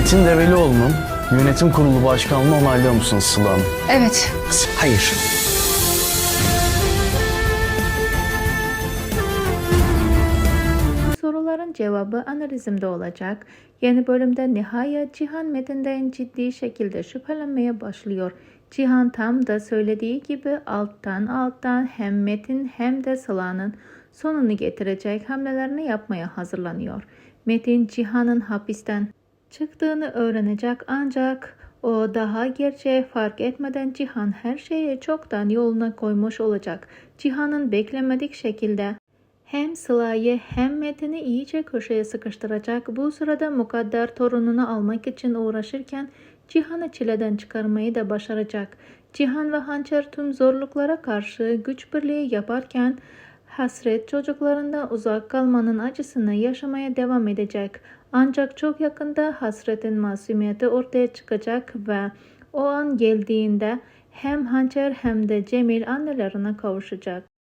Metin Develioğlu'nun yönetim kurulu başkanlığını onaylıyor musunuz Sıla Hanım? Evet. Hayır. Soruların cevabı analizimde olacak. Yeni bölümde nihayet Cihan Metin'den ciddi şekilde şüphelenmeye başlıyor. Cihan tam da söylediği gibi alttan hem Metin hem de Sıla'nın sonunu getirecek hamlelerini yapmaya hazırlanıyor. Metin Cihan'ın hapisten çıktığını öğrenecek ancak o daha gerçeği fark etmeden Cihan her şeyi çoktan yoluna koymuş olacak. Cihan'ın beklemedik şekilde hem Sıla'yı hem Metin'i iyice köşeye sıkıştıracak. Bu sırada Mukadder torununu almak için uğraşırken Cihan'ı çileden çıkarmayı da başaracak. Cihan ve Hançer tüm zorluklara karşı güç birliği yaparken Hasret çocuklarından uzak kalmanın acısını yaşamaya devam edecek. Ancak çok yakında Hasret'in masumiyeti ortaya çıkacak ve o an geldiğinde hem Hançer hem de Cemil annelerine kavuşacak.